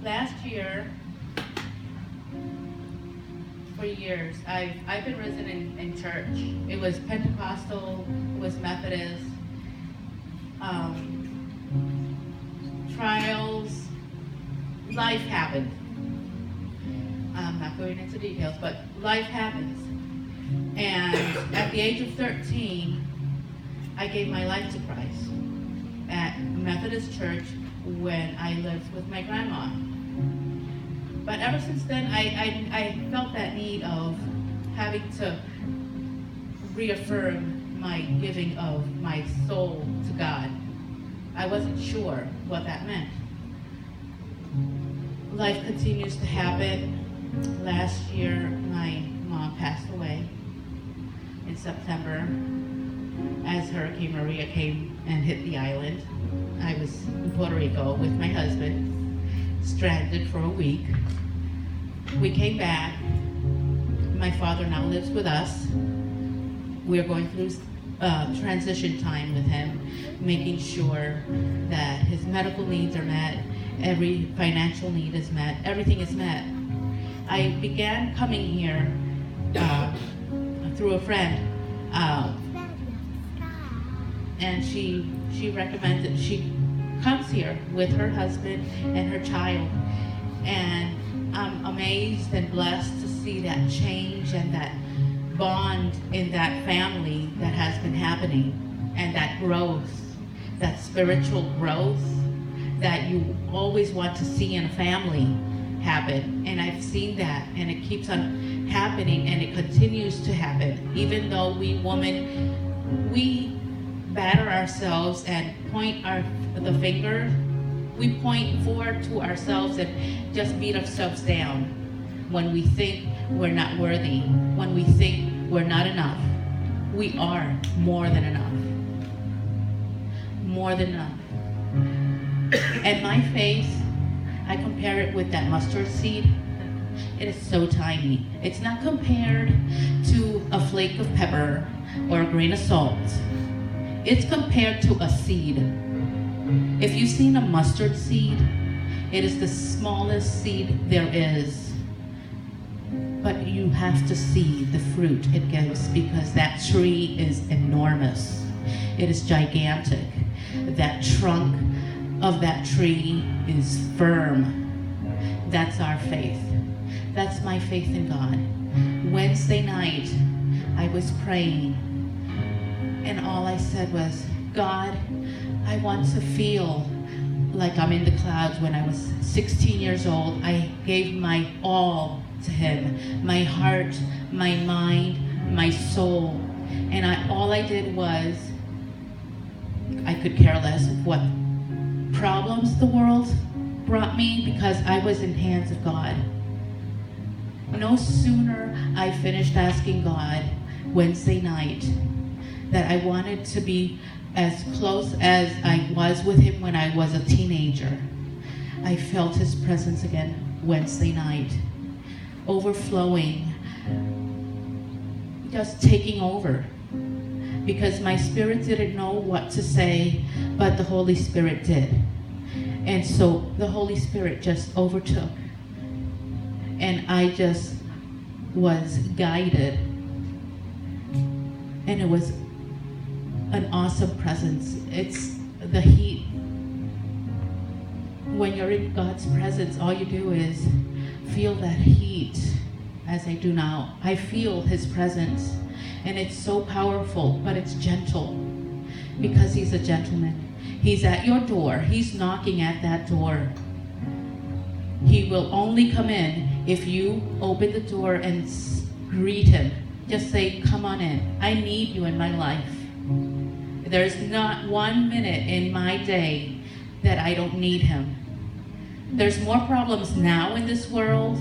last year, for years, I've been risen in church. It was Pentecostal, it was Methodist. Trials, life happened. I'm not going into details, but life happens. And at the age of 13, I gave my life to Christ at Methodist Church when I lived with my grandma. But ever since then, I felt that need of having to reaffirm my giving of my soul to God. I wasn't sure what that meant. Life continues to happen. Last year, my mom passed away in September as Hurricane Maria came and hit the island. I was in Puerto Rico with my husband, stranded for a week. We came back. My father now lives with us. We're going through transition time with him, making sure that his medical needs are met, every financial need is met, everything is met. I began coming here through a friend, and she recommended, she comes here with her husband and her child, and I'm amazed and blessed to see that change and that bond in that family that has been happening, and that growth, that spiritual growth that you always want to see in a family happen. And I've seen that, and it keeps on happening, and it continues to happen. Even though we women, we batter ourselves and point the finger, we point forward to ourselves and just beat ourselves down when we think we're not worthy, when we think we're not enough. We are more than enough. More than enough. And my faith, I compare it with that mustard seed. It is so tiny. It's not compared to a flake of pepper or a grain of salt. It's compared to a seed. If you've seen a mustard seed, it is the smallest seed there is. But you have to see the fruit it gives, because that tree is enormous. It is gigantic. That trunk of that tree is firm. That's our faith. That's my faith in God. Wednesday night, I was praying, and all I said was, God, I want to feel like I'm in the clouds. When I was 16 years old, I gave my all to Him, my heart, my mind, my soul. And all I did was, I could care less of what problems the world brought me, because I was in hands of God. No sooner I finished asking God Wednesday night that I wanted to be as close as I was with Him when I was a teenager, I felt His presence again Wednesday night, overflowing, just taking over. Because my spirit didn't know what to say, but the Holy Spirit did. And so the Holy Spirit just overtook. And I just was guided. And it was an awesome presence. It's the heat. When you're in God's presence, all you do is feel that heat, as I do now. I feel His presence. And it's so powerful, but it's gentle, because He's a gentleman. He's at your door. He's knocking at that door. He will only come in if you open the door and greet Him. Just say, come on in. I need you in my life. There's not 1 minute in my day that I don't need Him. There's more problems now in this world.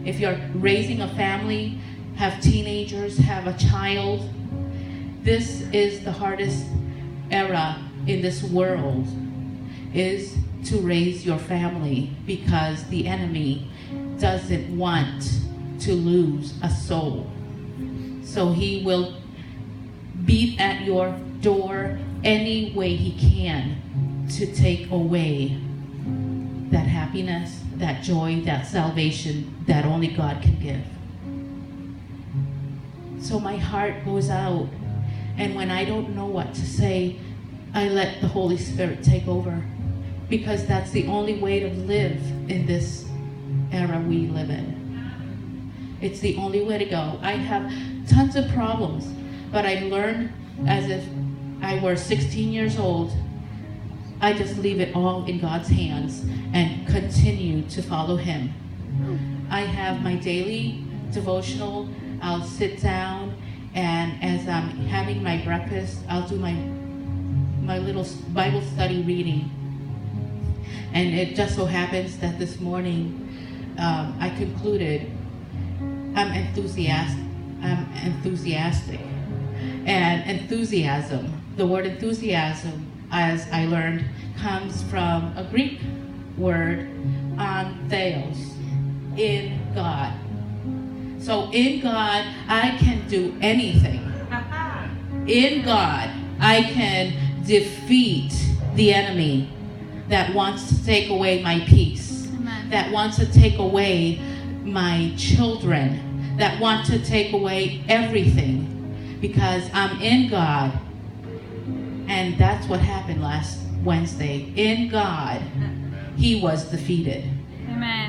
If you're raising a family, have teenagers, have a child, this is the hardest era in this world, is to raise your family, because the enemy doesn't want to lose a soul. So he will beat at your door any way he can to take away that happiness, that joy, that salvation that only God can give. So my heart goes out, and when I don't know what to say, I let the Holy Spirit take over, because that's the only way to live in this era we live in. It's the only way to go. I have tons of problems, but I learned as if I were 16 years old. I just leave it all in God's hands and continue to follow Him. I have my daily devotional. I'll sit down, and as I'm having my breakfast, I'll do my little Bible study reading. And it just so happens that this morning I concluded I'm enthusiastic. And enthusiasm, the word enthusiasm, as I learned, comes from a Greek word, theos, in God. So in God, I can do anything. In God, I can defeat the enemy that wants to take away my peace, Amen. That wants to take away my children, that want to take away everything, because I'm in God. And that's what happened last Wednesday. In God, He was defeated. Amen.